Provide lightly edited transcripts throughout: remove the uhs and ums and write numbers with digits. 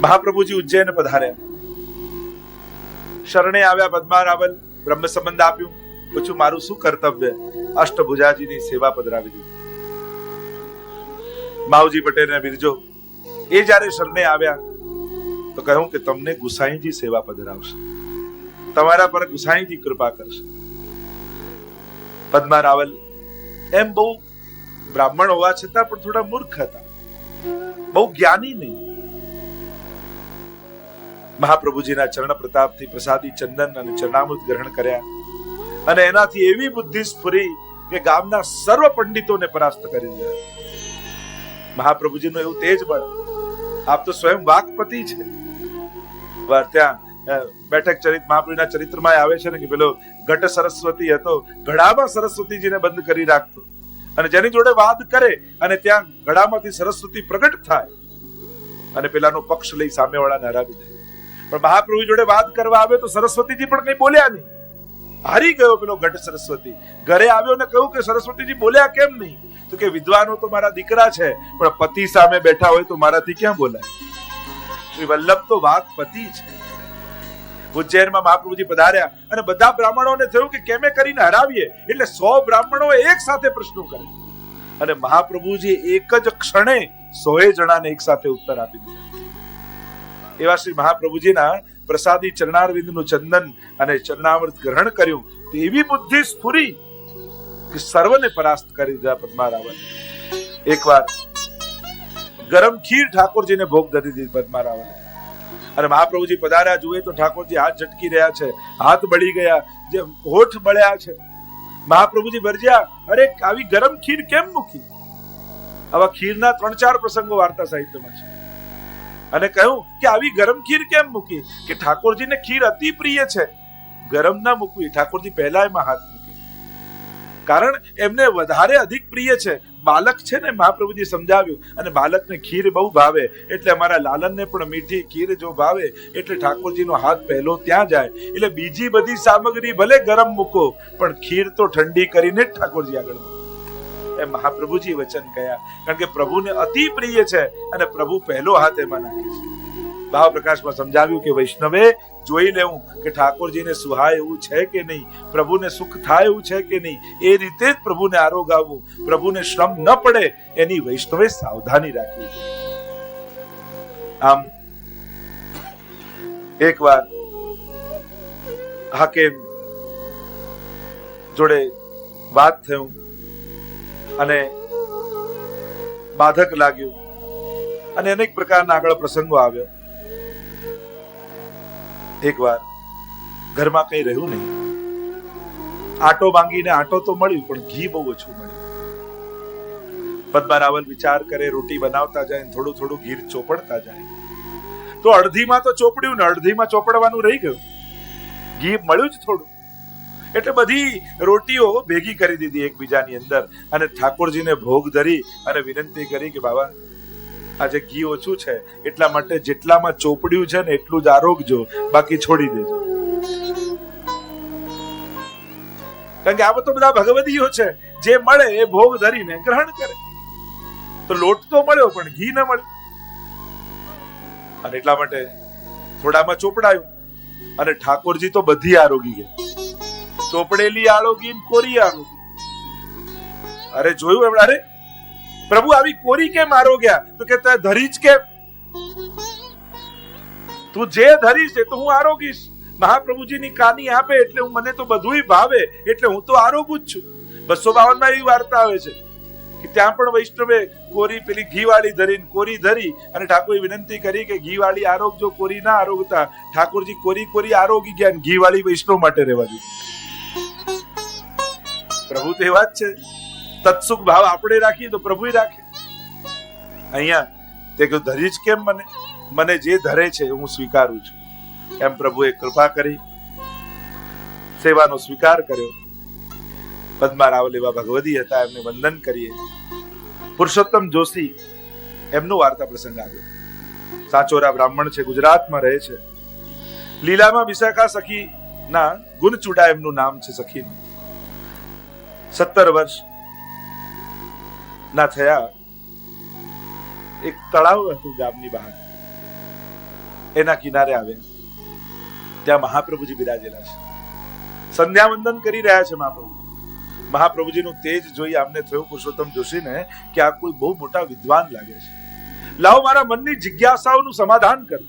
મહાપ્રભુજી ઉજ્જૈન પધાર્યા, શરણે આવ્યા પદ્મા રાવલ, બ્રહ્મ સંબંધ આપ્યું, પૂછ્યું મારું શું કર્તવ્ય? અષ્ટભુજાજીની સેવા પધરાવી દીધી. માવજી પટેલ ને બિરજો એ જયારે શરણે આવ્યા તો કહ્યું કે તમને ગુસાઈજી સેવા પધરાવશે, તમારા પર ગુસાઈજી કૃપા કરશે. પદ્મા રાવલ એમ બહુ બ્રાહ્મણ હોવા છતાં પણ થોડા મૂર્ખ હતા, બહુ જ્ઞાની નહીં. મહાપ્રભુજીના ચરણ પ્રતાપથી પ્રસાદી ચંદન અને ચરણામૃત ગ્રહણ કર્યા અને એનાથી એવી બુદ્ધિ સ્ફુરી કે ગામના સર્વ પંડિતોને પરાસ્ત કરી દીધા. મહાપ્રભુજીનું એવું તેજ બળ, આપ તો સ્વયં વાકપતિ છે. ત્યાં બેઠક ચરિત્ર મહાપ્રભુના ચરિત્રમાં આવે છે ને કે પેલો ઘટ સરસ્વતી હતો, ઘડામાં સરસ્વતીજીને બંધ કરી રાખતો અને જેની જોડે વાદ કરે અને ત્યાં ઘડામાંથી સરસ્વતી પ્રગટ થાય અને પેલાનો પક્ષ લઈ સામેવાળાને હરાવી દે. પણ મહાપ્રભુ જોડે વાત કરવા આવે તો સરસ્વતીજી પણ કઈ બોલ્યા નહીં. હારી ગયો પેલો ઘટ સરસ્વતી. ઘરે આવ્યો ને કહ્યું કે સરસ્વતીજી બોલ્યા કેમ નહીં? તો કે વિદ્વાનો તો મારા દીકરા છે, પણ પતિ સામે બેઠા હોય તો મારાથી ક્યાં બોલાય? શ્રી વલ્લભ તો વાકપતિ છે. ઉજ્જૈનમાં મહાપ્રભુજી પધાર્યા અને બધા બ્રાહ્મણોને થયું કે કેમે કરીને હરાવીએ, એટલે 100 બ્રાહ્મણો એક સાથે પ્રશ્નો કરે અને મહાપ્રભુજી એક જ ક્ષણે 100 જણાને એક સાથે ઉત્તર આપી દીધા. એવા શ્રી મહાપ્રભુજીના પ્રસાદી ચરણારવિંદનું ચંદન અને ચરણામૃત ગ્રહણ કર્યું તો એવી બુદ્ધિ સ્ફુરી કે સર્વને પરાસ્ત કરી દીધા પદ્મા રાવલે. એકવાર ગરમ ખીર ઠાકોરજીને ભોગ ધરી દીધી પદ્મા રાવલે અને મહાપ્રભુજી પધાર્યા, જુએ તો ઠાકોરજી હાથ ઝટકી રહ્યા છે, હાથ બળી ગયા, જે હોઠ બળ્યા છે. મહાપ્રભુજી બરજ્યા, અરે આવી ગરમ ખીર કેમ મૂકી? આવા ખીરના 3-4 પ્રસંગો વાર્તા સાહિત્યમાં છે અને કહ્યું કે આવી ગરમ ખીર કેમ મૂકી? કે ઠાકોરજીને ખીર અતિ પ્રિય છે, ગરમ ના મૂકવી. ઠાકોરજી પહેલા એમાં હાથ મૂકી, કારણ એમને વધારે અધિક પ્રિય છે. બાલક છે ને, મહાપ્રભુજી સમજાવ્યું, અને બાલકને ખીર બહુ ભાવે, એટલે અમારા લાલનને પણ મીઠી ખીર જો ભાવે એટલે ઠાકોરજીનો હાથ પહેલો ત્યાં જાય. એટલે બીજી બધી સામગ્રી ભલે ગરમ મૂકો, પણ ખીર તો ઠંડી કરીને જ ઠાકોરજી આગળ મૂકો. એમ મહાપ્રભુજી વચન કહ્યા, કારણ કે પ્રભુને અતિ પ્રિય છે અને પ્રભુ પહેલો હાથ એમાં નાખે છે. ભાવ પ્રકાશમાં સમજાવ્યું કે વૈષ્ણવે જોઈ લેવું કે ઠાકોરજીને સુહાય એવું છે કે નહીં, પ્રભુને સુખ થાય એવું છે કે નહીં. એ રીતે જ પ્રભુને આરોગાવવું, પ્રભુને શ્રમ ન પડે એની વૈષ્ણવે સાવધાની રાખવી. આમ એકવાર હાકેમ જોડે વાત થયું અને બાધક લાગ્યું અને અનેક પ્રકારના આગળ પ્રસંગો આવ્યો. એકવાર ઘરમાં કઈ રહ્યું નહીં, આટો માંગીને આટો તો મળ્યું પણ ઘી બહુ ઓછું મળ્યું. પદ્મા રાવલ વિચાર કરે, રોટી બનાવતા જાય, થોડું થોડું ઘી ચોપડતા જાય તો અડધીમાં તો ચોપડ્યું ને અડધીમાં ચોપડવાનું રહી ગયું, ઘી મળ્યું જ થોડું. એટલે બધી રોટીઓ ભેગી કરી દીધી એકબીજાની અંદર અને ઠાકોરજીને ભોગ ધરી અને વિનંતી કરી કે બાબા આજે ઘી ઓછું છે, એટલા માટે જેટલામાં ચોપડ્યું છે ને એટલું જ આરોગજો, બાકી છોડી દેજો. કારણ કે આ તો બધા ભગવદીઓ છે, જે મળે એ ભોગ ધરીને ગ્રહણ કરે. તો લોટ તો મળ્યો પણ ઘી ન મળ્યું અને એટલા માટે થોડામાં ચોપડાયું અને ઠાકોરજી તો બધી આરોગી ગઈ, ચોપડેલી આરોગી, કોરી આરોગી. અરે જોયું એમણે, અરે પ્રભુ આવી કોરી કેમ આરોગ્યા? તો કે ધરી જ કેમ? તું જે ધરીશ એ તો હું આરોગીશ. મહાપ્રભુજીની કાની આપે એટલે મને તો બધુંય ભાવે, એટલે હું તો આરોગું જ છું. 252 માં એવી વાર્તા આવે છે કે ત્યાં પણ વૈષ્ણવે કોરી પેલી ઘી વાળી ધરીને કોરી ધરી અને ઠાકોરે વિનંતી કરી કે ઘી વાળી આરોગજો, કોરી ના આરોગતા. ઠાકોરજી કોરી કોરી આરોગી ગયા, ઘી વાળી વૈષ્ણવ માટે રહેવા દીધી. પ્રભુ તો એવા જ છે, તત્સુખ ભાવ આપણે રાખીએ તો પ્રભુ રાખે. અહીંયા તે કહ્યું ધરી જ કેમ? મને જે ધરે છે હું સ્વીકારું છું. એમ પ્રભુએ કૃપા કરી, સેવાનો સ્વીકાર કર્યો. પદ્મા રાવલ એવા ભગવદી હતા, એમને વંદન કરીએ. પુરુષોત્તમ જોશી એમનો વાર્તા પ્રસંગ આવ્યો. સાચોરા બ્રાહ્મણ છે, ગુજરાતમાં રહે છે. લીલામાં વિશાખા સખી ના ગુણચુડા એમનું નામ છે. સખીનું 17 વર્ષ ના થયા. એક તળાવ હતું ગામની બહાર એના કિનારે આવ્યા. ત્યાં મહાપ્રભુજી બિરાજેલા છે. સંધ્યા વંદન કરી રહ્યા છે મહાપ્રભુ. મહાપ્રભુજીનું તેજ જોઈ આમને થયું પુરુષોત્તમ જોશીને કે આ કોઈ બહુ મોટા વિદ્વાન લાગે છે. લાવો મારા મનની જિજ્ઞાસાઓનું સમાધાન કર.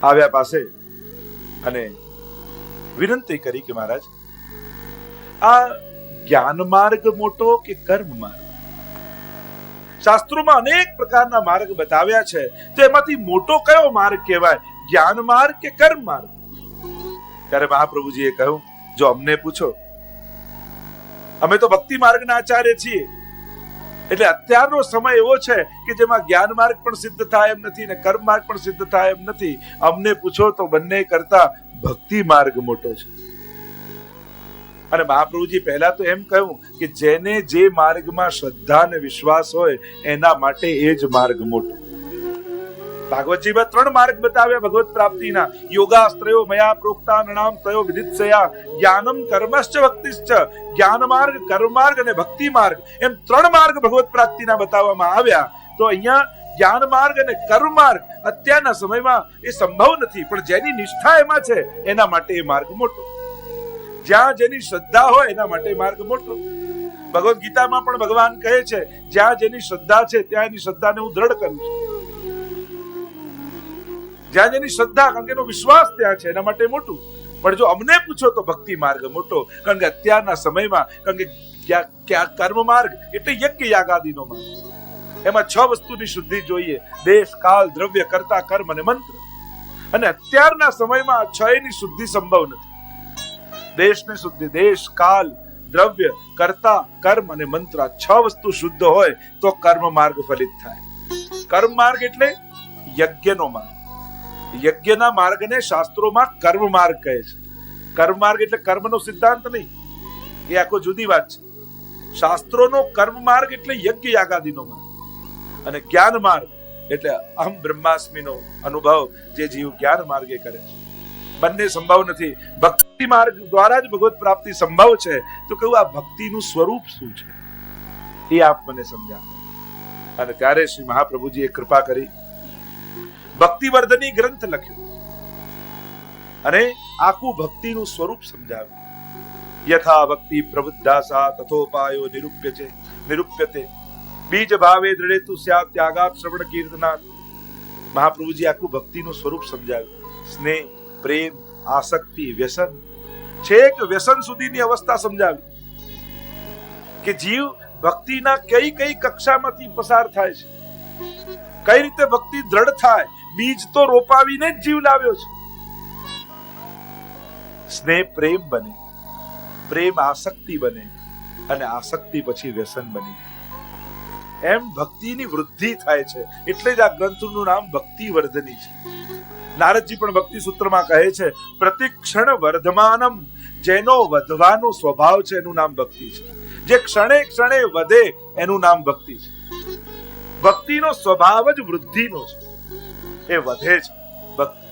આવ્યા પાસે અને વિનંતી કરી કે મહારાજ, આ જ્ઞાન માર્ગ મોટો કે કર્મ માર્ગ? શાસ્ત્રોમાં અનેક પ્રકારના માર્ગ બતાવ્યા છે, તો એમાંથી મોટો કયો માર્ગ કહેવાય, જ્ઞાન માર્ગ કે કર્મ માર્ગ? ત્યારે મહાપ્રભુજીએ કહ્યું, જો અમને પૂછો, અમે તો ભક્તિ માર્ગના આચાર્ય છીએ, એટલે અત્યારનો સમય એવો છે કે જેમાં જ્ઞાન માર્ગ પણ સિદ્ધ થાય એમ નથી ને કર્મ માર્ગ પણ સિદ્ધ થાય એમ નથી. અમને પૂછો તો બંને કરતા ભક્તિ માર્ગ મોટો છે. અને મહાપ્રભુજી પહેલા તો એમ કહ્યું કે જેને જે માર્ગમાં શ્રદ્ધા અને વિશ્વાસ હોય એના માટે એ જ માર્ગ મોટો. ભાગવતજીમાં 3 માર્ગ બતાવ્યા ભગવત પ્રાપ્તિના. યોગાસ્ત્રયો મયા પ્રોક્તા નણામ તયો વિદિત્સયા જ્ઞાનમ કર્મશ્ચ ભક્તિશ્ચ. જ્ઞાન માર્ગ, કર્મ માર્ગ અને ભક્તિ માર્ગ, એમ 3 માર્ગ ભગવત પ્રાપ્તિના બતાવવામાં આવ્યા. તો અહીંયા જ્ઞાન માર્ગ અને કર્મ માર્ગ અત્યારના સમયમાં એ સંભવ નથી, પણ જેની નિષ્ઠા એમાં છે એના માટે એ માર્ગ મોટો. જ્યાં જેની શ્રદ્ધા હોય એના માટે માર્ગ મોટો. ભગવદ ગીતામાં પણ ભગવાન કહે છે, જ્યાં જેની શ્રદ્ધા છે ત્યાં એની શ્રદ્ધાને હું દ્રઢ કરું છું. જ્યાં જેની શ્રદ્ધા, કારણ કે એનો વિશ્વાસ ત્યાં છે એના માટે મોટું. પણ જો અમને પૂછો તો ભક્તિ માર્ગ મોટો, કારણ કે અત્યારના સમયમાં, કારણ કે કર્મ માર્ગ એટલે યજ્ઞ યાગાદિનો માર્ગ. એમાં 6 વસ્તુની શુદ્ધિ જોઈએ: દેશ, કાલ, દ્રવ્ય, કર્તા, કર્મ અને મંત્ર. અને અત્યારના સમયમાં આ 6 ની શુદ્ધિ સંભવ નથી. દેશની શુદ્ધિ, દેશ, કાલ, દ્રવ્ય, કર્તા, કર્મ અને મંત્ર, 6 વસ્તુ શુદ્ધ હોય તો કર્મ માર્ગ ફલિત થાય. કર્મ માર્ગ એટલે યજ્ઞનો માર્ગ. યજ્ઞના માર્ગને શાસ્ત્રોમાં કર્મ માર્ગ કહે છે. કર્મ માર્ગ એટલે કર્મનો સિદ્ધાંત નહીં, એ આખો જુદી વાત છે. શાસ્ત્રોનો કર્મ માર્ગ એટલે યજ્ઞ યાગાદિનો માર્ગ. અને જ્ઞાન માર્ગ એટલે અહમ બ્રહ્માસ્મિનો અનુભવ જે જીવ જ્ઞાન માર્ગે કરે છે. બંને સંભવ નથી. ભક્તિ માર્ગ દ્વારા જ ભગવત પ્રાપ્તિ સંભવ છે. તો કહ્યું, આ ભક્તિનું સ્વરૂપ શું છે એ આપ મને સમજાવો. અને ત્યારે શ્રી મહાપ્રભુજીએ કૃપા કરી ભક્તિવર્ધની ગ્રંથ લખ્યો અને આખું ભક્તિનું સ્વરૂપ સમજાવ્યું. યથા ભક્તિ પ્રબુદ્ધાસા તથોપાયો નિરૂપ્યતે બીજ ભાવે દૃઢેતુ સ્યાત ત્યાગાત શ્રવણ કીર્તનાત. મહાપ્રભુજી આખું ભક્તિનું સ્વરૂપ સમજાવ્યું. સ્નેહ, પ્રેમ, આસક્તિ, વ્યસન, છેક વ્યસન સુધીની અવસ્થા સમજાવી કે જીવ ભક્તિના કઈ કઈ કક્ષામાંથી પસાર થાય છે, કઈ રીતે ભક્તિ દ્રઢ થાય. બીજ તો રોપાવીને જ જીવ લાવ્યો છે. સ્નેહ પ્રેમ બને, પ્રેમ આસક્તિ બને અને આસક્તિ પછી વ્યસન બને. એમ ભક્તિની વૃદ્ધિ થાય છે. એટલે જ આ ગ્રંથનું નામ ભક્તિ વર્ધની છે. નારદજી પણ ભક્તિ સૂત્રમાં કહે છે, પ્રતિક્ષણ વર્ધમાનમ. જેનો વધવાનો સ્વભાવ છે એનું નામ ભક્તિ છે. જે ક્ષણે ક્ષણે વધે એનું નામ ભક્તિ છે. ભક્તિનો સ્વભાવ જ વૃદ્ધિનો છે, એ વધે છે ભક્તિ.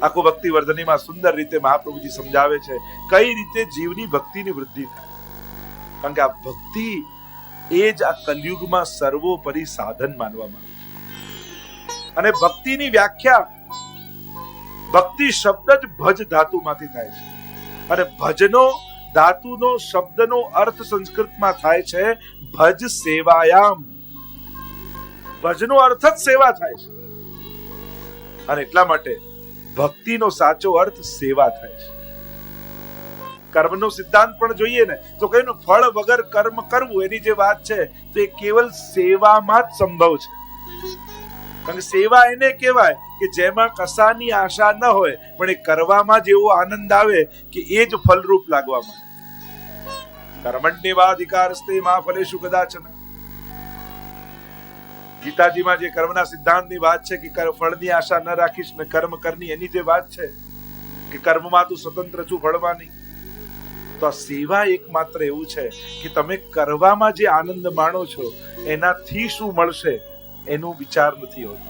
આખું ભક્તિ વર્ધનીમાં સુંદર રીતે મહાપ્રભુજી સમજાવે છે કઈ રીતે જીવની ભક્તિની વૃદ્ધિ થાય. કારણ કે આ ભક્તિ એ જ આ કલયુગમાં સર્વોપરી સાધન માનવામાં આવે છે. અને ભક્તિની વ્યાખ્યા, ભક્તિ શબ્દ જ ભજ ધાતુમાંથી થાય છે. અને ભજનો ધાતુનો શબ્દનો અર્થ સંસ્કૃતમાં થાય છે ભજ સેવાયામ. ભજનો અર્થ જ સેવા થાય છે. અને એટલા માટે ભક્તિનો સાચો અર્થ સેવા થાય છે. કર્મનો સિદ્ધાંત પણ જોઈએ ને તો કહ્યું, ફળ વગર કર્મ કરવું એની જે વાત છે તો એ કેવલ સેવામાં જ સંભવ છે. કારણ કે સેવા એને કહેવાય કે જેમાં કશાની આશા ન હોય પણ એ કરવામાં જેવો આનંદ આવે કે એ જ ફલરૂપ લાગવા માંડે. કર્મણ્યેવાધિકારસ્તે મા ફલેષુ કદાચન. ગીતાજીમાં જે કર્મના સિદ્ધાંતની વાત છે કે ફળની આશા ન રાખીશ ને કર્મ કરની, એની જે વાત છે કે કર્મમાં તું સ્વતંત્ર છું, ફળમાં નહીં. તો આ સેવા એકમાત્ર એવું છે કે તમે કરવામાં જે આનંદ માણો છો એનાથી શું મળશે એનો વિચાર નથી હોતો.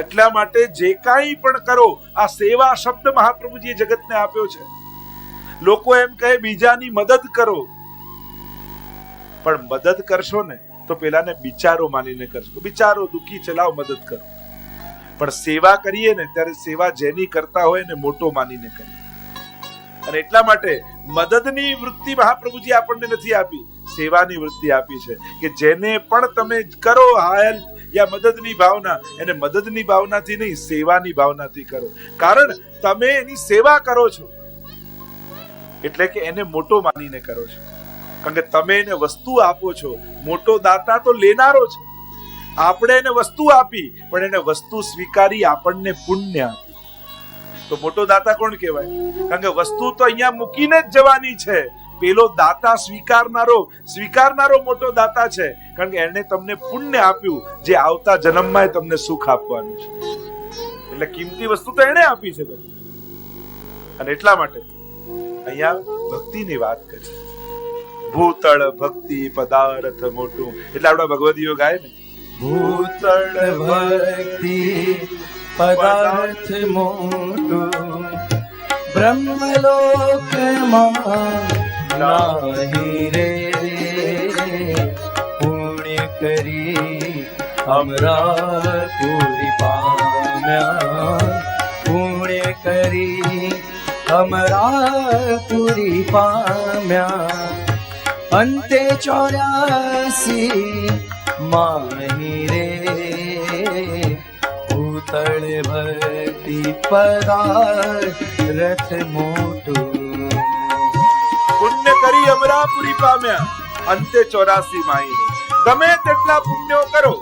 એટલા માટે જે કાંઈ પણ કરો, આ સેવા શબ્દ મહાપ્રભુજીએ જગતને આપ્યો છે. લોકો એમ કહે બીજાની મદદ કરો, પણ મદદ કરશો ને તો પેલાને બિચારો માનીને કરશો. બિચારો દુઃખી છે, લાવ મદદ કરો. પણ સેવા કરીએ ને ત્યારે સેવા જેની કરતા હોય ને મોટો માનીને કરીએ. અને એટલા માટે મદદની વૃત્તિ મહાપ્રભુજી આપણને નથી આપી, સેવાની વૃત્તિ આપી છે કે જેને પણ તમે કરો હેલ્પ યા મદદની ભાવના, એને મદદની ભાવનાથી નહીં, સેવાની ભાવનાથી કરો. કારણ તમે એની સેવા કરો છો એટલે કે એને મોટો માનીને કરો છો. કારણ કે તમે એને વસ્તુ આપો છો. મોટો દાતા તો લેનારો છે. આપણે એને વસ્તુ આપી પણ એને વસ્તુ સ્વીકારી આપણને પુણ્ય આપ્યું તો મોટો દાતા કોણ કહેવાય? કારણ કે વસ્તુ તો અહીંયા મૂકીને જ જવાની છે. પેલો દાતા સ્વીકારનારો મોટો દાતા છે. કારણ કે એને તમને પુણ્ય આપ્યું જે આવતા જન્મમાં તમને સુખ આપવાનું છે. એટલે કિંમતી વસ્તુ તો એને આપી છે. અને એટલા માટે અહીંયા ભક્તિની વાત કરી. ભૂતળ ભક્તિ પદાર્થ મોટું, એટલે આપણા ભગવદીઓ ગાય ને, ભૂતળ ભક્તિ પદાર્થ મોટું, બ્રહ્મલોકમાં નાહી રે પુણ્ય કરી અમરાપુરી પામ્યા, પુણ્ય કરી અમરાપુરી પામ્યા. અંતે 84 માહી રે ભૂતળ ભક્તિ પદાર્થ મોટું. પુણ્ય કરી અમરાપુરી પામ્યા, અંતે 84 માહી. ગમે તેટલા પુણ્યો કરો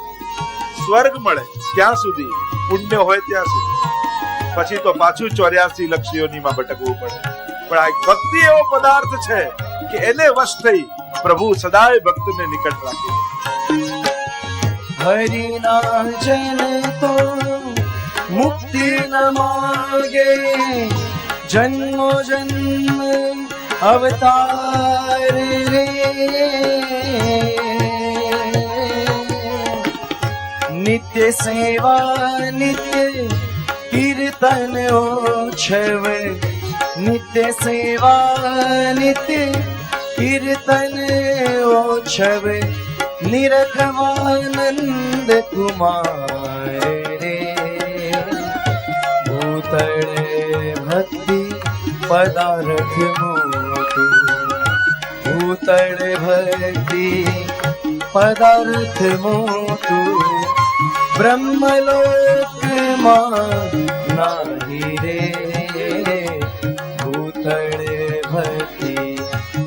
સ્વર્ગ મળે ત્યાં સુધી, પુણ્ય હોય ત્યાં સુધી. પછી તો પાછું 84 લક્ષીઓનીમાં ભટકવું પડે. પણ આ ભક્તિ એવો પદાર્થ છે કે એને વશ થઈ પ્રભુ સદાય ભક્તને નિકટ રાખે. હરિના જન તો મુક્તિ ન માગે, જન્મો જન્મ અવતાર રે. નિત્ય સેવા નિત્ય કીર્તન ઓછવ, નિત્ય સેવા નિત્ય કીર્તન ઓછવ. નિરખવાનંદ કુમાર રે ભૂતળ ભક્તિ પદાર્થ મોટું, ભૂતળ ભક્તિ પદાર્થ મોટું. બ્રહ્મલોકમાં નાહી રે ભૂતળ ભક્તિ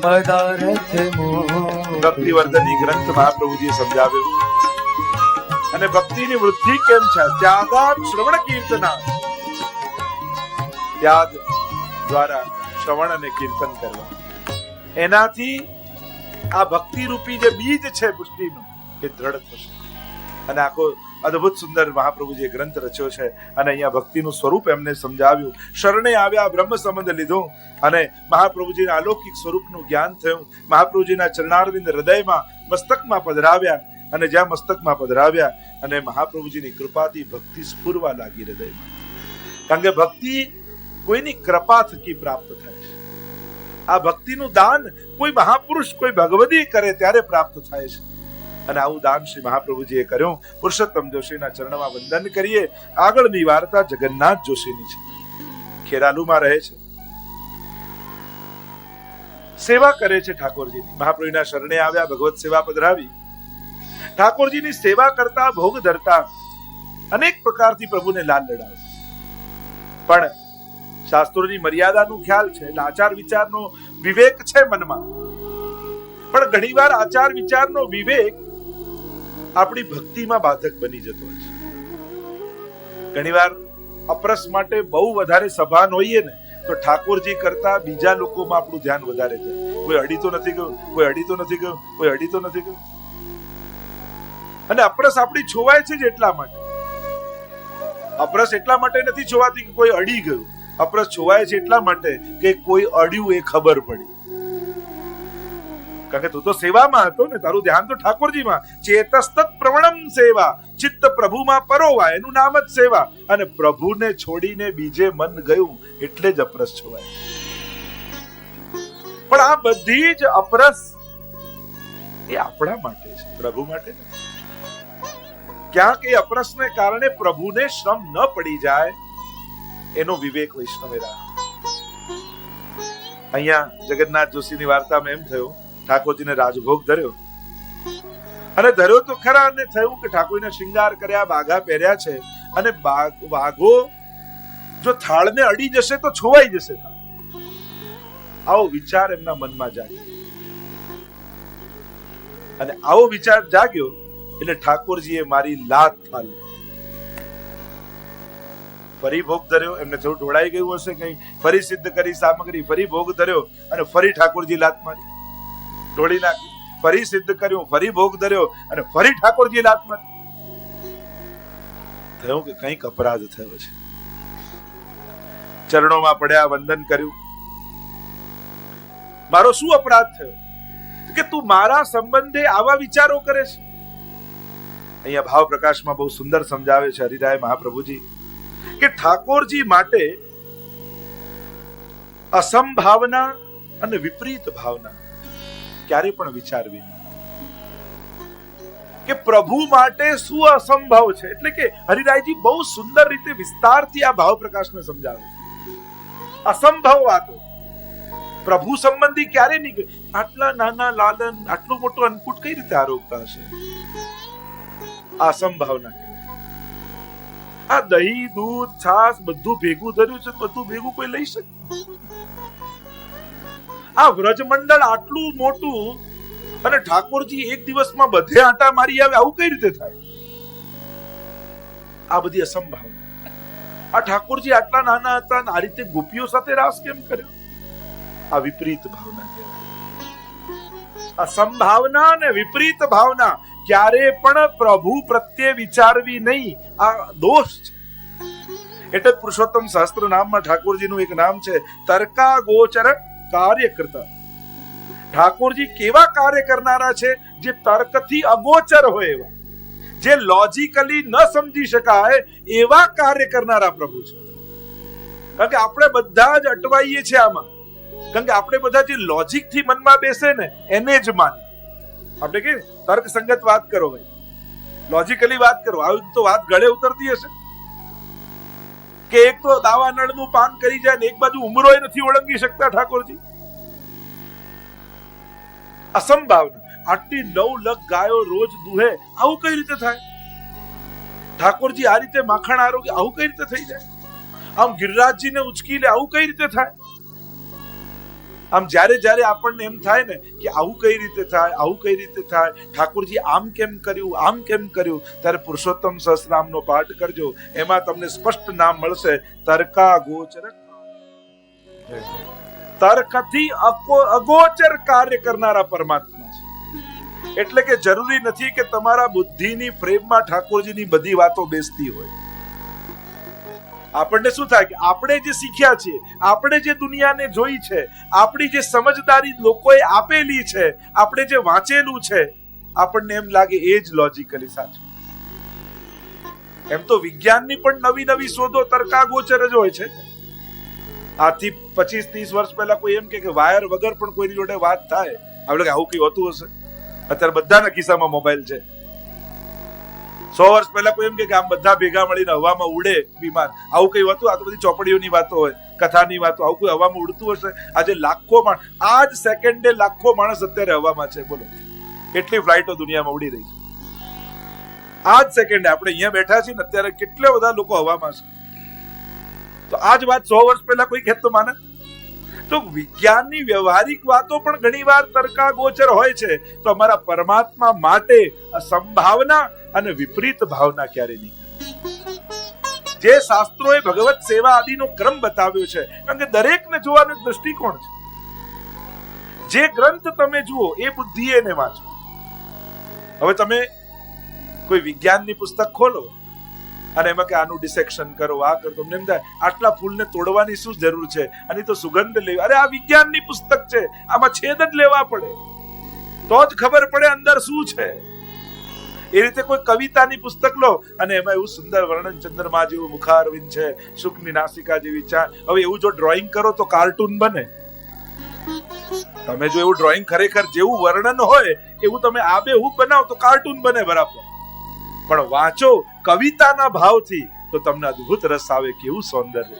પદાર્થ મોટું. ભક્તિવર્ધની ગ્રંથ મહાપ્રભુજીએ સમજાવ્યો. અને ભક્તિની વૃદ્ધિ કેમ છે? ત્યાગાત શ્રવણ કીર્તના, ત્યાગ દ્વારા શ્રવણ અને કીર્તન કરવા. એનાથી આ ભક્તિ રૂપી જે બીજ છે પુષ્ટિનું એ દ્રઢ થશે. અને આખો અદ્ભુત સુંદર મહાપ્રભુજીએ ગ્રંથ રચ્યો છે. અને અહીંયા ભક્તિનું સ્વરૂપ એમને સમજાવ્યું. શરણે આવ્યા, બ્રહ્મ સંબંધ લીધો અને મહાપ્રભુજીના અલૌકિક સ્વરૂપનું જ્ઞાન થયું. મહાપ્રભુજીના ચરણારવિંદ હૃદયમાં મસ્તકમાં પધરાવ્યા અને જ્યાં મસ્તકમાં પધરાવ્યા અને મહાપ્રભુજીની કૃપાથી ભક્તિ સ્ફુરવા લાગી હૃદયમાં. કારણ કે ભક્તિ કોઈની કૃપા થકી પ્રાપ્ત થાય છે. આ ભક્તિનું દાન કોઈ મહાપુરુષ, કોઈ ભગવદી કરે ત્યારે પ્રાપ્ત થાય છે. અને આવું દાન શ્રી મહાપ્રભુજીએ કર્યું. પુરુષોત્તમ જોશીના ચરણમાં વંદન કરીએ. આગળની વાર્તા જગન્નાથ જોશીની છે. ખેરાલુમાં રહે છે, સેવા કરે છે ઠાકોરજીની. મહાપ્રભુના શરણે આવ્યા, ભગવત સેવા પધરાવી. ઠાકોરજીની સેવા કરતા, ભોગ ધરતા અનેક પ્રકારથી પ્રભુને લાલ લડાવે. પણ શાસ્ત્રોની મર્યાદાનું ખ્યાલ છે, એટલે આચાર વિચારનો વિવેક છે મનમાં. પણ ઘણીવાર આચાર વિચારનો વિવેક આપણી ભક્તિમાં બાધક બની જતો હોય છે. ઘણીવાર અપરસ માટે બહુ વધારે સભાન હોઈએ ને તો ઠાકોરજી કરતા બીજા લોકોમાં આપણું ધ્યાન વધારે જાય. કોઈ અડી તો નથી ગયું, કોઈ અડી તો નથી ગયું, કોઈ અડી તો નથી ગયું. અને અપરસ આપણી છોવાય છે જ એટલા માટે. અપરસ એટલા માટે નથી છોવાતી કે કોઈ અડી ગયું. અપરસ છોવાય છે એટલા માટે કે કોઈ અડ્યું એ ખબર પડી. કારણ કે તું તો સેવામાં હતો ને, તારું ધ્યાન તો ઠાકોરજીમાં. ચેતસ્તત પ્રવણમ સેવા, ચિત્ત પ્રભુમાં પરોવાય, એનું નામ જ સેવા. અને પ્રભુને છોડીને બીજે મન ગયું એટલે જ અપરસ છોવાય. પણ આ બધી જ અપરસ એ આપણા માટે છે, પ્રભુ માટે નથી. ક્યાંક એ અપ્રસને કારણે પ્રભુને શ્રમ ન પડી જાય એનો વિવેક વૈષ્ણવે રાખો. અહીંયા જગન્નાથ જોશીની વાર્તામાં એમ થયું, ઠાકોરજીને રાજભોગ ધર્યો અને ધર્યો તો ખરા, અને થયું કે ઠાકોરજીને શૃંગાર કર્યા, બાઘા પહેર્યા છે, અને વાઘો જો થાળને અડી જશે તો છોવાઈ જશે. આવો વિચાર એમના મનમાં જાગ્યો, અને આવો વિચાર જાગ્યો એટલે ઠાકોરજીએ મારી લાત થાળી, ફરી ભોગ ધર્યો. એમને થોડું ઢોળાઈ ગયું હશે કઈ, ફરી સિદ્ધ કરી સામગ્રી, ફરી ભોગ ધર્યો અને ફરી ઠાકોરજી લાત મારી, ઢોળી નાખી. ફરી સિદ્ધ કર્યું, ફરી ભોગ ધર્યો અને ફરી ઠાકોરજી લાત મારી. થયું કે કંઈક અપરાધ થયો છે. ચરણોમાં પડ્યા, વંદન કર્યું. મારો શું અપરાધ થયો કે તું મારા સંબંધે આવા વિચારો કરે છે? અહીંયા ભાવ પ્રકાશમાં બહુ સુંદર સમજાવે છે હરિરાય મહાપ્રભુજી કે ઠાકોરજી માટે અસંભાવના અને વિપરીત ભાવના ક્યારે પણ વિચારવી નહીં. કે પ્રભુ માટે શું અસંભવ છે, એટલે કે હરિરાયજી બહુ સુંદર રીતે વિસ્તારથી આ ભાવ પ્રકાશને સમજાવે. અસંભવ વાતો પ્રભુ સંબંધી ક્યારે નહીં. આટલા નાના લાલન આટલું મોટું અન્નકૂટ કઈ રીતે આરોગતા હશે? અસંભાવના કહેવાય. આ દહીં, દૂધ, છાસ બધું ભેગું ધર્યું છે, બધું ભેગું કોઈ લઈ શકે? આ વ્રજમંડળ આટલું મોટું અને ઠાકોરજી એક દિવસમાં બધે આંટા મારી આવે, આવું કઈ રીતે થાય? આ બધી અસંભાવના. આ ઠાકોરજી આટલા નાના હતા અને આ રીતે ગોપીઓ સાથે રાસ કેમ કર્યો? આ વિપરીત ભાવના કહેવાય. અસંભાવના અને વિપરીત ભાવના ક્યારે પણ પ્રભુ પ્રત્યે વિચારવી નહીં. આ દોષ છે. એટલે પુરુષોત્તમ સહસ્ત્ર નામમાં ઠાકોરજીનું એક નામ છે તર્કા ગોચર કાર્યકર્તા. ઠાકોરજી કેવા કાર્ય કરનારા છે? જે તર્કથી અગોચર હોય એવા, જે લોજિકલી ન સમજી શકાય એવા કાર્ય કરનારા પ્રભુ છે. કારણ કે આપણે બધા જ અટવાઈએ છીએ આમાં. કારણ કે આપણે બધા જે લોજિક થી મનમાં બેસે ને એને જ માની. આપણે કે તર્ક સંગત વાત કરો ભાઈ, લોજિકલી વાત કરો, આવી તો વાત ગળે ઉતરતી હશે કે એક તો દાવા નળનું પાન કરી જાય ને એક બાજુ ઉમરોય નથી ઓળંગી શકતા ઠાકોરજી. અસંભાવના. આટલી 9 લાખ ગાયો રોજ દુહે, આવું કઈ રીતે થાય? ઠાકોરજી આ રીતે માખણ આરોગ્ય, આવું કઈ રીતે થઈ જાય? આમ ગિરિરાજજીને ઉચકી લે, આવું કઈ રીતે થાય? આમ જ્યારે જ્યારે આપણને એમ થાય ને કે આવું કઈ રીતે થાય, આવું કઈ રીતે થાય, ઠાકોરજી આમ કેમ કર્યું, આમ કેમ કર્યું, ત્યારે પુરુષોત્તમ સહસ્રનામનો પાઠ કરજો. એમાં તમને સ્પષ્ટ નામ મળશે તર્કા ગોચર. તર્કથી અગોચર કાર્ય કરનારા પરમાત્મા છે. એટલે કે જરૂરી નથી કે તમારા બુદ્ધિની ફ્રેમમાં ઠાકોરજીની બધી વાતો બેસતી હોય. આપણને શું થાય કે આપણે જે શીખ્યા છીએ, આપણે જે દુનિયાને જોઈ છે, આપણી જે સમજદારી લોકોએ આપેલી છે, આપણે જે વાંચેલું છે, આપણને એમ લાગે એ જ લોજિકલી સાચું. એમ તો વિજ્ઞાનની પણ નવી નવી શોધો તર્કાગોચર જ હોય છે. આથી 25-30 વર્ષ પહેલા કોઈ એમ કે વાયર વગર પણ કોઈની જોડે વાત થાય, આપણે આવું કઈ હોતું હશે? અત્યારે બધાના ખિસ્સામાં મોબાઈલ છે. 100 વર્ષ પહેલા કોઈ એમ કે આમ બધા ભેગા મળીને હવામાં ઉડે વિમાન, આવું કઈ હતું? આ તો બધી ચોપડીઓની વાતો હોય, કથાની વાતો. આવું કોઈ હવામાં ઉડતું હશે? આજે લાખો માણસ, આ જ સેકન્ડે લાખો માણસ અત્યારે હવામાં છે. બોલો કેટલી ફ્લાઇટો દુનિયામાં ઉડી રહી છે. આ જ સેકન્ડે આપણે અહીંયા બેઠા છીએ ને અત્યારે કેટલા બધા લોકો હવામાં છે. તો આ જ વાત 100 વર્ષ પહેલા કોઈ કહેતો માને? તો વિજ્ઞાનની વ્યવહારિક વાતો પણ ઘણીવાર તર્કાગોચર હોય છે. તો અમારા પરમાત્મા માટે સંભાવના અને વિપરીત ભાવના ક્યારે નહીં. જે શાસ્ત્રોએ ભગવત સેવા આદિનો ક્રમ બતાવ્યો છે, કારણ કે દરેકને જોવાનો દ્રષ્ટિકોણ છે. જે ગ્રંથ તમે જુઓ એ બુદ્ધિએ ને વાંચો. હવે તમે કોઈ વિજ્ઞાનની પુસ્તક ખોલો અને એમાં કે આનું ડિસેક્શન કરો, આ કરો, તમને એમ થાય આટલા ફૂલને તોડવાની શું જરૂર છે, આની તો સુગંધ લેવી. અરે આ વિજ્ઞાનની પુસ્તક છે, આમાં છેદ જ લેવા પડે તો જ ખબર પડે અંદર શું છે. એ રીતે કોઈ કવિતાની પુસ્તક લો અને એમાં એવું સુંદર વર્ણન, ચંદ્રમા જેવું મુખારવિંદ છે, શુકની નાસિકા જેવી ચાંદ. હવે એવું જો ડ્રોઈંગ કરો તો કાર્ટૂન બને. તમે જો એવું ડ્રોઈંગ ખરેખર જેવું વર્ણન હોય એવું તમે આબેહૂબ બનાવો તો કાર્ટૂન બને બરાબર. પણ વાંચો કવિતાના ભાવથી તો તમને અદ્ભુત રસ આવે, કેવું સૌંદર્ય છે.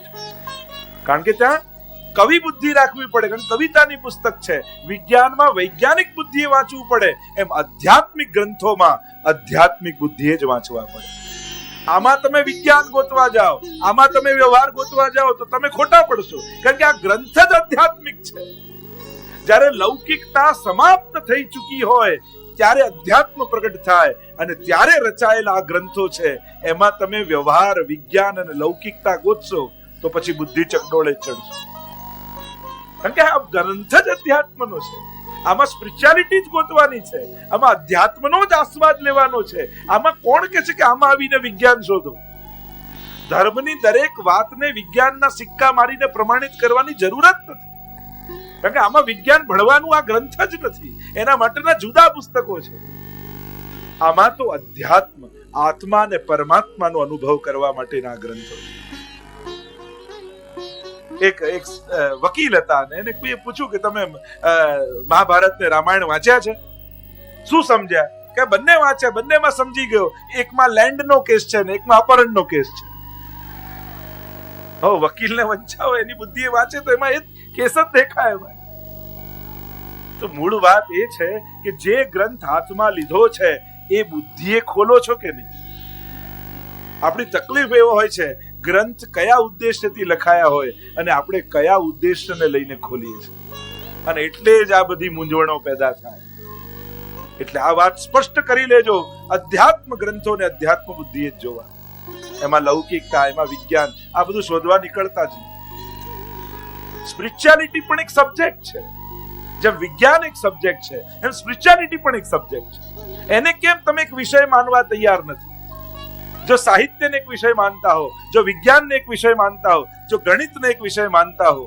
કારણ કે ત્યાં કવિ બુદ્ધિ રાખવી પડે, કારણ કવિતાની પુસ્તક છે. વિજ્ઞાનમાં વૈજ્ઞાનિક બુદ્ધિએ વાંચવું પડે, એમ આધ્યાત્મિક ગ્રંથોમાં આધ્યાત્મિક બુદ્ધિએ જ વાંચવા પડે. આમાં તમે વિજ્ઞાન ગોતવા જાઓ, આમાં તમે વ્યવહાર ગોતવા જાઓ તો તમે ખોટા પડશો, કારણ કે આ ગ્રંથ જ આધ્યાત્મિક છે. જ્યારે લૌકિકતા સમાપ્ત થઈ ચૂકી હોય ત્યારે અધ્યાત્મ પ્રગટ થાય, અને ત્યારે રચાયેલા આ ગ્રંથો છે એમાં તમે વ્યવહાર, વિજ્ઞાન અને લૌકિકતા ગોતશો તો પછી બુદ્ધિ ચકડોળે ચડશો. કારણ કે આ ગ્રંથ જ અધ્યાત્મનો છે. આમાં સ્પિરિચ્યુઆલિટી જ ગોતવાની છે, આમાં અધ્યાત્મનો જ આસ્વાદ લેવાનો છે. આમાં કોણ કહે છે કે આમાં આવીને વિજ્ઞાન શોધો? ધર્મની દરેક વાતને વિજ્ઞાનના સિક્કા મારીને પ્રમાણિત કરવાની જરૂર જ નથી, કારણ કે આમાં વિજ્ઞાન ભણવાનું આ ગ્રંથ જ નથી, એના માટેના જુદા પુસ્તકો છે. આમાં તો અધ્યાત્મ, આત્મા અને પરમાત્માનો અનુભવ કરવા માટેના ગ્રંથો છે. એક વકીલ હતા ને એને કોઈએ પૂછ્યું કે તમે મહાભારત ને રામાયણ વાંચ્યા છે, શું સમજ્યા? કે બંને વાંચ્યા, બંનેમાં સમજી ગયો. એકમાં લેન્ડનો કેસ છે ને એકમાં અપહરણનો કેસ છે. હો, વકીલને વંચાવો, એની બુદ્ધિએ વાંચે તો એમાં એ કેસ જ દેખાય. તો મૂળ વાત એ છે કે જે ગ્રંથ હાથમાં લીધો છે એ બુદ્ધિએ ખોલો છો કે નહીં? આપણી તકલીફ એવો હોય છે, ગ્રંથ કયા ઉદ્દેશ્યથી લખાયા હોય અને આપણે કયા ઉદ્દેશ્યને લઈને ખોલીએ છીએ, અને એટલે જ આ બધી મૂંઝવણો પેદા થાય. એટલે આ વાત સ્પષ્ટ કરી લેજો, અધ્યાત્મ ગ્રંથોને અધ્યાત્મ બુદ્ધિએ જ જોવા. એમાં લૌકિકતા, એમાં વિજ્ઞાન, આ બધું શોધવા નીકળતા જ. સ્પિરિચ્યુઆલિટી પણ એક સબ્જેક્ટ છે. જેમ વિજ્ઞાન એક સબ્જેક્ટ છે એમ સ્પિરિચ્યુઆલિટી પણ એક સબ્જેક્ટ છે. એને કેમ તમે એક વિષય માનવા તૈયાર નથી? જો સાહિત્યને એક વિષય માનતા હો, જો વિજ્ઞાનને એક વિષય માનતા હો, જો ગણિતને એક વિષય માનતા હો,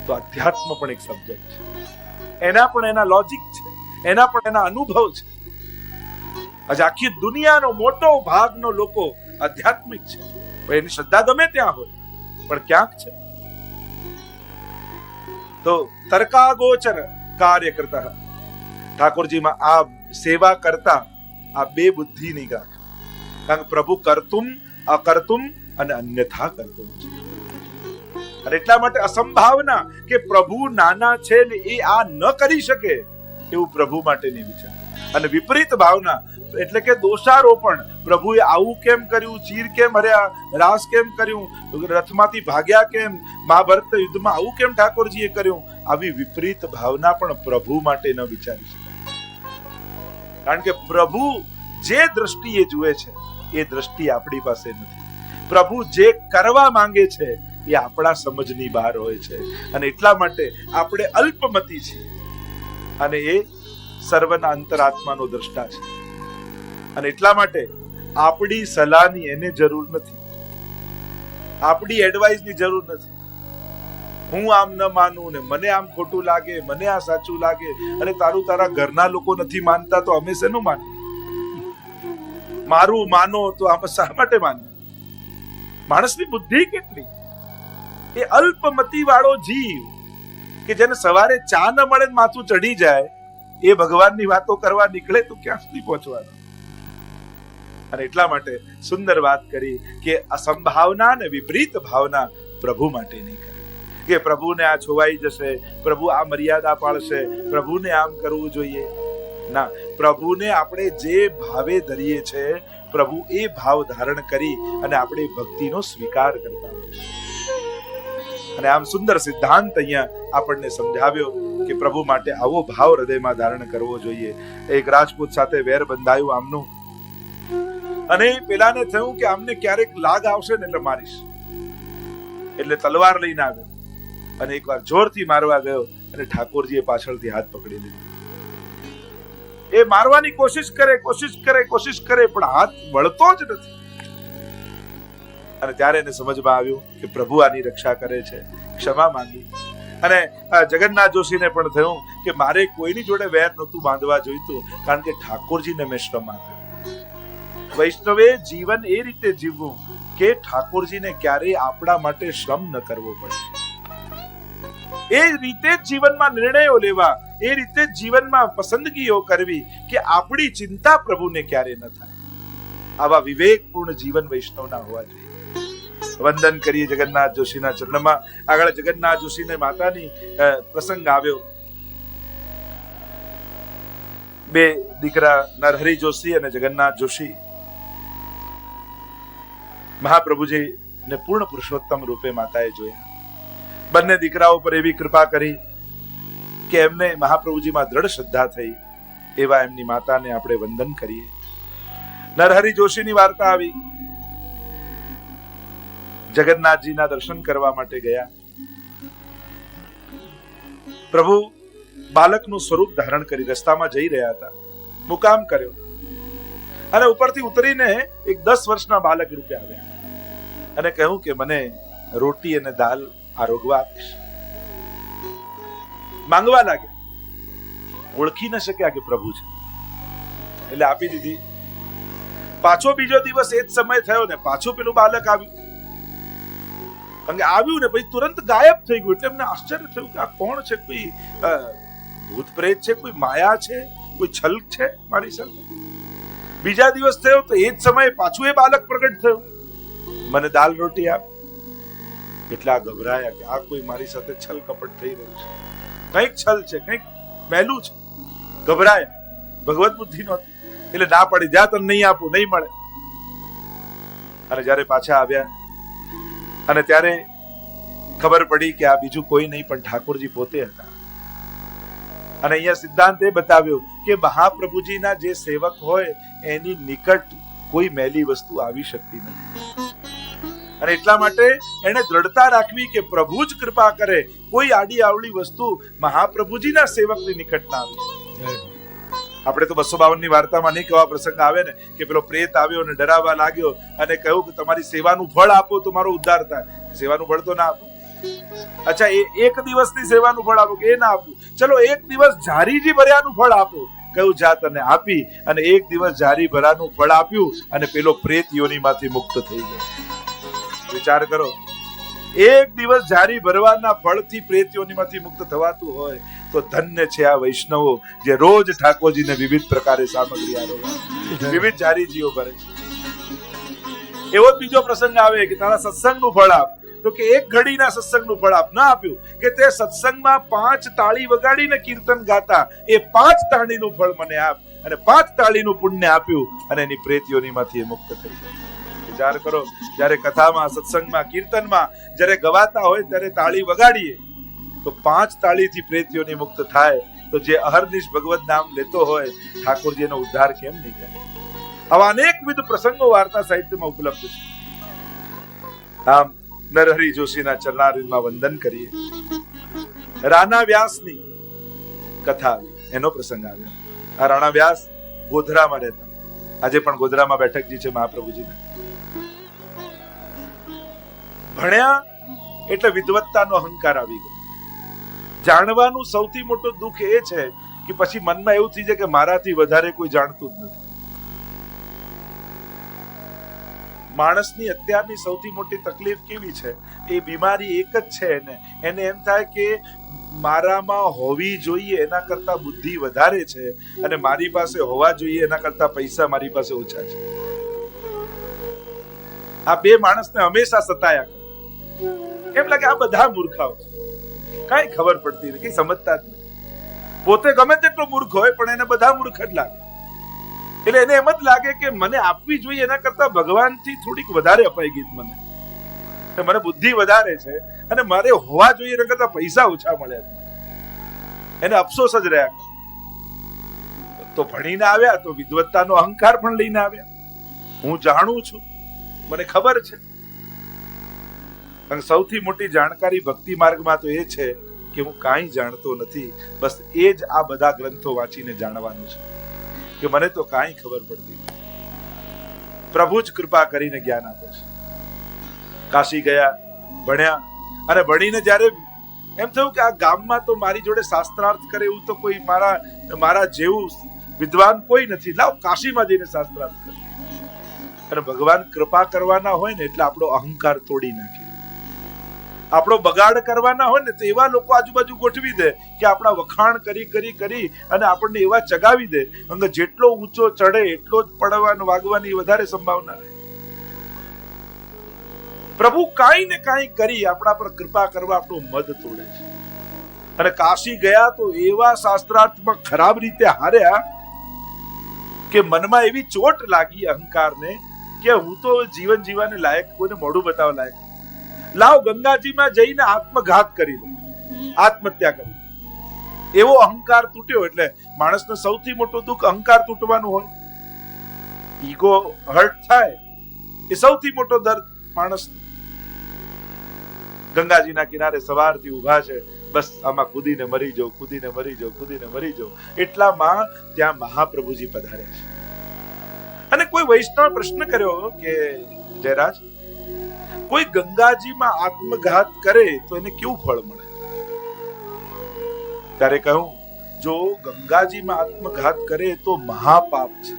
તો અધ્યાત્મ પણ એક સબ્જેક્ટ છે. એના પણ એના લોજિક છે, એના પણ એના અનુભવ છે. આજે આખી દુનિયાનો મોટો ભાગનો લોકો આધ્યાત્મિક છે, પણ એની શ્રદ્ધા ગમે ત્યાં હોય, પણ ક્યાંક છે. તો તર્કાગોચર કાર્ય કરતા ઠાકોરજીમાં આ સેવા કરતા આ બે બુદ્ધિ ની ગાંઠ. કારણ કે પ્રભુ કરતુમ, અકર્તુમ અને અન્યથા કરતુમ છે. અને એટલા માટે અસંભાવના કે પ્રભુ નાના છે ને એ આ ન કરી શકે એવું પ્રભુ માટેની વિચાર. અને વિપરીત ભાવના એટલે કે દોષારોપણ, પ્રભુએ આવું કેમ કર્યું, ચીર કેમ હર્યા, રાસ કેમ કર્યું, રથમાંથી ભાગ્યા કેમ, મહાભારત યુદ્ધમાં આવું કેમ ઠાકોરજીએ કર્યું, આવી વિપરીત ભાવના પણ પ્રભુ માટે ન વિચારી શકાય. કારણ કે પ્રભુ જે દ્રષ્ટિએ જુએ છે એ દ્રષ્ટિ આપણી પાસે નથી. પ્રભુ જે કરવા માંગે છે એ આપણા સમજની બહાર હોય છે, અને એટલા માટે આપણે અલ્પમતી છીએ, અને એ સર્વના અંતરાત્માનો દ્રષ્ટા છે. અને એટલા માટે આપણી સલાહની એને જરૂર નથી, આપણી એડવાઇસની જરૂર નથી. હું આમ ન માનું ને મને આમ ખોટું લાગે, મને આ સાચું લાગે, અને તારું તારા ઘરના લોકો નથી માનતા તો અમે શેનું માનીએ? મારું માનો તો આપ શા માટે માને? માણસની બુદ્ધિ કેટલી! એ અલ્પમતી વાળો જીવ કે જેને સવારે ચા ન મળે માથું ચડી જાય, એ ભગવાનની વાતો કરવા નીકળે તો ક્યાં સુધી પહોંચવાનો? અને એટલા માટે સુંદર વાત કરી કે અસંભાવના ને વિપરીત ભાવના પ્રભુ માટે નહીં કરે કે પ્રભુને આ છોવાઈ જશે, પ્રભુ આ મર્યાદા પાળશે, પ્રભુને આમ કરવું જોઈએ. ના, પ્રભુને આપણે જે ભાવે ધરીએ છે, પ્રભુ એ ભાવ ધારણ કરી અને આપણે ભક્તિનો સ્વીકાર કરતા હોય. અને આમ સુંદર સિદ્ધાંત અહીંયા આપણને સમજાવ્યો કે પ્રભુ માટે આવો ભાવ હૃદયમાં ધારણ કરવો જોઈએ. એક રાજપૂત સાથે વેર બંધાયું આમનું, અને પેલાને થયું કે આમને ક્યારેક લાગ આવશે ને એટલે મારીશ, એટલે તલવાર લઈને આવ્યો અને એકવાર જોરથી મારવા ગયો અને ઠાકોરજીએ પાછળથી હાથ પકડી લીધો. એ મારવાની કોશિશ કરે પણ હાથ વળતો જ નથી. અને ત્યારે એને સમજમાં આવ્યું કે પ્રભુ આની રક્ષા કરે છે, ક્ષમા માંગી. અને જગન્નાથ જોશીને પણ થયું કે મારે કોઈની જોડે વેર નહોતું બાંધવા જોઈતું, કારણ કે ઠાકોરજીને મેં શ્રમ આપ્યો. વૈષ્ણવે જીવન એ રીતે જીવવું કે ઠાકોરજીને ક્યારેય આપણા માટે શ્રમ ન કરવો પડે. એ રીતે જીવનમાં નિર્ણયો લેવા, એ રીતે જીવનમાં પસંદગીઓ કરવી કે આપણી ચિંતા પ્રભુને ક્યારે ન થાય. આવા વિવેકપૂર્ણ જીવન વૈષ્ણવના હોવા જોઈએ. વંદન કરીએ જગન્નાથ જોશીના ચરણમાં. આગળ જગન્નાથ જોશીને માતાની પ્રસંગ આવ્યો. બે દીકરા નરહરી જોશી અને જગન્નાથ જોશી મહાપ્રભુજી ને પૂર્ણ પુરુષોત્તમ રૂપે માતાએ જોયા. બંને દીકરાઓ પર એવી કૃપા કરી કે એમને મહાપ્રભુજીમાં દ્રઢ શ્રદ્ધા થઈ. એવા એમની માતાને આપણે વંદન કરીએ. નરહરી જોશીની વાર્તા આવી. જગન્નાથજીના દર્શન કરવા માટે ગયા. પ્રભુ બાલકનું સ્વરૂપ ધારણ કરી રસ્તામાં જઈ રહ્યા હતા. મુકામ કર્યો અને ઉપરથી ઉતરીને એક 10 વર્ષના બાલક રૂપે આવ્યા અને કહ્યું કે મને રોટી અને દાલ આરોગવા આપીશ. માંગવા લાગ્યા. ઓળખી ન શક્યા કે પ્રભુ છે એટલે આપી દીધી. પાછો બીજો દિવસ એ જ સમય થયો ને પાછું પેલું બાલક આવ્યું. કારણ કે આવ્યું ને પછી તુરંત ગાયબ થઈ ગયું. એટલે એમને આશ્ચર્ય થયું કે આ કોણ છે? કોઈ ભૂત પ્રેત છે? કોઈ માયા છે? કોઈ છલ છે મારી સાથે? બીજા દિવસ થયો તો એ જ સમયે પાછું એ બાલક પ્રગટ થયું. મને દાલ રોટી આપ. એટલા ગભરાયા કે આ કોઈ મારી સાથે છલ કપટ થઈ રહ્યું છે. કંઈક છલ છે, કંઈક મહેલું છે. ગભરાયા. ભગવત બુદ્ધિ નહોતી એટલે ના પડી. જા તને નહીં આપું, નહીં મળે. અને જયારે પાછા આવ્યા અને ત્યારે ખબર પડી કે આ બીજું કોઈ નહીં પણ ઠાકોરજી પોતે હતા. અને અહીંયા સિદ્ધાંત એ બતાવ્યો કે મહાપ્રભુજીના જે સેવક હોય એની નિકટ કોઈ મેલી વસ્તુ આવી શકતી નથી. અને એટલા માટે એને દ્રઢતા રાખવી કે પ્રભુ જ કૃપા કરે. કોઈ આડી આવડી વસ્તુ મહાપ્રભુજીના સેવકની નિકટ ના આવે. આપણે તો 252 ની વાર્તામાં નહીં કેવા પ્રસંગ આવે ને કે પેલો પ્રેત આવ્યો અને ડરાવવા લાગ્યો અને કહ્યું કે તમારી સેવાનું ફળ આપો તો મારો ઉદ્ધાર થાય. સેવાનું ફળ તો ના આપો. અચ્છા, એ એક દિવસની સેવાનું ફળ આપો કે એ ના આપું. ચલો એક દિવસ જારીજી ભર્યાનું ફળ આપો. કહ્યું જા તને આપી. અને એક દિવસ જારી ભરાનું ફળ આપ્યું અને પેલો પ્રેત યોનીમાંથી મુક્ત થઈ ગયો. વિચાર કરો, એક દિવસ જારી ભરવાના ફળથી પ્રેત યોનીમાંથી મુક્ત થવાતું હોય તો ધન્ય છે આ વૈષ્ણવો જે રોજ ઠાકોરજીને વિવિધ પ્રકારે સામગ્રી આરોગે, વિવિધ જારીજીઓ ભરે છે. એવો જ બીજો પ્રસંગ આવે કે તારા સત્સંગનું ફળ આપ. તો કે એક ઘડીના સત્સંગનું ફળ આપ. ના આપ્યું કે તે સત્સંગમાં 5 તાળી વગાડીને કીર્તન ગાતા એ 5 તાળીનું ફળ મને આપ. અને 5 તાળીનું પુણ્ય આપ્યું અને એની પ્રેત યોનીમાંથી એ મુક્ત થઈ ગઈ. વિચાર કરો, જ્યારે કથામાં, સત્સંગમાં, કીર્તનમાં જ્યારે ગવાતા હોય ત્યારે તાળી વગાડીએ તો 5 તાળીથી પ્રેત યોની મુક્ત થાય. તો જે અહર્નિશ ભગવત નામ લેતો હોય ઠાકોરજી એનો ઉદ્ધાર કેમ નહીં કરે? આવા અનેકવિધ પ્રસંગો વાર્તા સાહિત્યમાં ઉપલબ્ધ છે. આમ નરહરી જોશીના ચરણારવિંદમાં વંદન કરીએ. રાણા વ્યાસની કથા આવી, એનો પ્રસંગ આવ્યો. આ રાણા વ્યાસ ગોધરામાં રહેતા. આજે પણ ગોધરામાં બેઠકજી છે મહાપ્રભુજીના. ભણ્યા એટલે વિદ્વત્તાનો અહંકાર આવી ગયો. જાણવાનું સૌથી મોટું દુઃખ એ છે કે પછી મનમાં એવું થઈ જાય કે મારાથી વધારે કોઈ જાણતું જ નથી. માણસની અત્યારની સૌથી મોટી તકલીફ કેવી છે? એ બીમારી એક જ છે એને એમ થાય કે મારામાં હોવી જોઈએ એના કરતા બુદ્ધિ વધારે છે અને મારી પાસે હોવા જોઈએ એના કરતા પૈસા મારી પાસે ઓછા છે. આ બે માણસને હંમેશા સતાયા કરે. એમ લાગે આ બધા મૂર્ખાઓ, કઈ ખબર પડતી નથી, કઈ સમજતા જ નથી. પોતે ગમે તેટલો મૂર્ખ હોય પણ એને બધા મૂર્ખ જ લાગે. એટલે એને એમ જ લાગે કે મને આપવી જોઈએ એના કરતા ભગવાનથી થોડીક વધારે અપાઈ ગઈ મને. મને બુદ્ધિ વધારે છે અને મારે હોવા જોઈએ એના કરતા પૈસા ઓછા મળ્યા. એને અફસોસ જ રહ્યા. તો ભણીને આવ્યા તો વિદ્વત્તાનો અહંકાર પણ લઈને આવ્યા. હું જાણું છું, મને ખબર છે. સૌથી મોટી જાણકારી ભક્તિ માર્ગમાં તો એ છે કે હું કાંઈ જાણતો નથી. બસ એ જ આ બધા ગ્રંથો વાંચીને જાણવાનું છે કે મને તો કાંઈ ખબર પડતી નથી. પ્રભુ જ કૃપા કરીને જ્ઞાન આપે છે. કાશી ગયા, ભણ્યા અને ભણીને જ્યારે એમ થયું કે આ ગામમાં તો મારી જોડે શાસ્ત્રાર્થ કરે એવું તો કોઈ મારા જેવું વિદ્વાન કોઈ નથી. લાવ કાશીમાં જઈને શાસ્ત્રાર્થ કરે. અને ભગવાન કૃપા કરવાના હોય ને એટલે આપણો અહંકાર તોડી નાખે. આપણો બગાડ કરવાના હોય ને તો એવા લોકો આજુબાજુ ગોઠવી દે કે આપણા વખાણ કરી કરી કરી અને આપણને એવા ચગાવી દે કે જેટલો ઊંચો ચડે એટલો જ પડવાનું વાગવાની વધારે સંભાવના રહે. પ્રભુ કાંઈ ને કાંઈ કરી આપણા પર કૃપા કરવા આપણું મદ તોડે છે. અને કાશી ગયા તો એવા શાસ્ત્રાર્થમાં ખરાબ રીતે હાર્યા કે મનમાં એવી ચોટ લાગી અહંકારને કે હું તો જીવન જીવવાને લાયક, કોઈને મોઢું બતાવવા લાયક, લાવ ગંગાજીમાં જઈને આત્મઘાત કરી લો, આત્મહત્યા કરી. એવો અહંકાર તૂટ્યો. એટલે માણસને સૌથી મોટું દુઃખ અહંકાર તૂટવાનું હોય. ઈગો હર્ટ થાય એ સૌથી મોટો દર્દ માણસ. ગંગાજીના કિનારે સવારથી ઉભા છે, બસ આમાં કૂદીને મરી જાઉં, કૂદીને મરી જાઉં, કૂદીને મરી જાઉં. એટલામાં ત્યાં મહાપ્રભુજી પધાર્યા છે. અને કોઈ વૈષ્ણવ પ્રશ્ન કર્યો કે જયરાજ, કોઈ ગંગાજીમાં આત્મઘાત કરે તો એને કેવું ફળ મળે? ત્યારે કહ્યું, જો ગંગાજીમાં આત્મઘાત કરે તો મહાપાપ છે.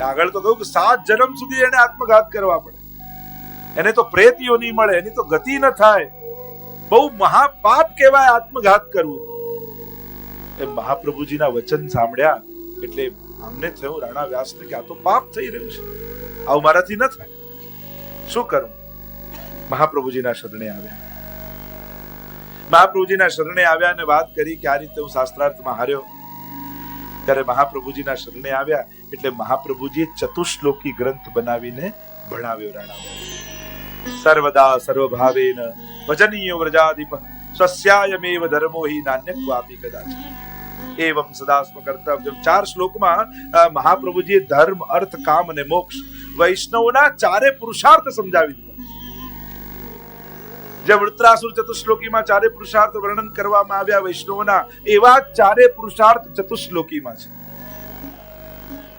આગળ તો કહ્યું કે 7 જન્મ સુધી એને આત્મઘાત કરવા પડે, એને તો પ્રેત યોની મળે, એની તો ગતિ ન થાય. બહુ મહાપાપ કહેવાય આત્મઘાત કરવું. એ મહાપ્રભુજીના વચન સાંભળ્યા એટલે અમને થયું રાણા વ્યાસને કે આ તો પાપ થઈ રહ્યું છે, આવું મારાથી ન થાય, શું કરું? મહાપ્રભુજીના શરણે આવ્યા. મહાપ્રભુજીના શરણે આવ્યા અને વાત કરી કે આ રીતે હું શાસ્ત્રાર્થમાં હાર્યો. ત્યારે મહાપ્રભુજીના શરણે આવ્યા એટલે મહાપ્રભુજીએ ચતુશ્લોકી ગ્રંથ બનાવીને ભણાવ્યો રાણા. સર્વદા સર્વભાવેન ભજનીય વ્રજાધિપ સ્વસ્યાયમેવ ધર્મો હિ નાન્ય ક્વાપી કદાચ એવમ સદા સ્મકર્તવ્યમ. 4 શ્લોકમાં મહાપ્રભુજીએ ધર્મ, અર્થ, કામ અને મોક્ષ વૈષ્ણવના 4 પુરુષાર્થ સમજાવી દીધા. જે વૃત્રાસુર ચતુશ્લોકીમાં 4 પુરુષાર્થ વર્ણન કરવામાં આવ્યા વૈષ્ણવના, એવા 4 પુરુષાર્થ ચતુશ્લોકીમાં છે.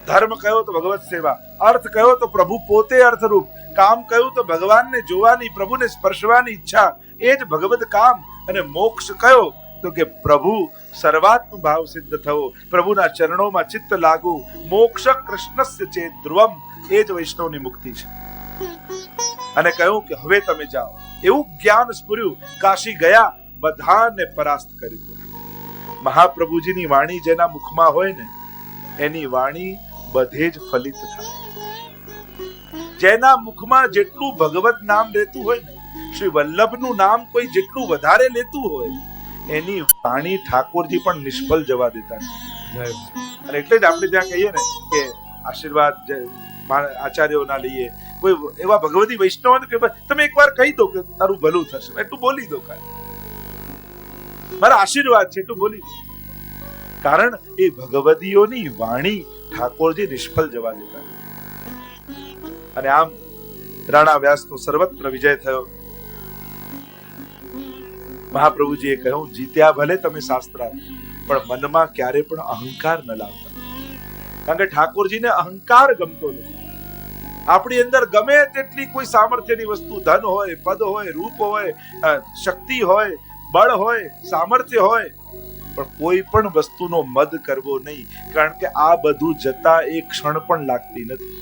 ધર્મ કયો તો ભગવત સેવા, અર્થ કયો તો પ્રભુ પોતે અર્થરૂપ, કામ કયું તો ભગવાનને જોવાની, પ્રભુને સ્પર્શવાની ઈચ્છા, એ જ ભગવદ કામ. અને મોક્ષ કયો તો કે પ્રભુ સર્વાત્મ ભાવ સિદ્ધ થવો, પ્રભુના ચરણોમાં ચિત્ત લાગુ, મોક્ષ કૃષ્ણસ્ય ચેત ધ્રુવમ, એ જ વૈષ્ણવની મુક્તિ છે. અને કહ્યું કે હવે તમે જાઓ. એવું જ્ઞાન સ્ફુર્યું, કાશી ગયા, બધાને પરાસ્ત કરી દીધા. મહાપ્રભુજીની વાણી જેના મુખમાં હોય ને એની વાણી બધે જ ફલિત થાય. જેના મુખમાં જેટલું ભગવત નામ લેતું હોય ને, શ્રી વલ્લભનું નામ કોઈ જેટલું વધારે લેતું હોય, એની વાણી ઠાકોરજી પણ નિષ્ફળ જવા દેતા નથી. અને એટલે જ આપણે ત્યાં કહીએ ને કે આશીર્વાદ આચાર્યોના લઈએ, કોઈ એવા ભગવતી વૈષ્ણવ કે તમે એકવાર કહી દો કે તારું ભલું થશે, એટલું બોલી દો, ખાલી મારા આશીર્વાદ છે એટલું બોલી દો. કારણ એ ભગવતીઓની વાણી ઠાકોરજી નિષ્ફળ જવા દેતા. અને આમ રાણા વ્યાસનો સર્વત્ર વિજય થયો. મહાપ્રભુજીએ કહ્યું, જીત્યા ભલે તમે શાસ્ત્રાર્થ, પણ મનમાં ક્યારે પણ અહંકાર ન લાવતા. કારણ કે ઠાકોરજીને અહંકાર ગમતો નથી. આપણી અંદર ગમે તેટલી કોઈ સામર્થ્યની વસ્તુ, ધન હોય, પદ હોય, રૂપ હોય, શક્તિ હોય, બળ હોય, સામર્થ્ય હોય, પણ કોઈ પણ વસ્તુનો મદ કરવો નહીં. કારણ કે આ બધું જતા એક ક્ષણ પણ લાગતી નથી.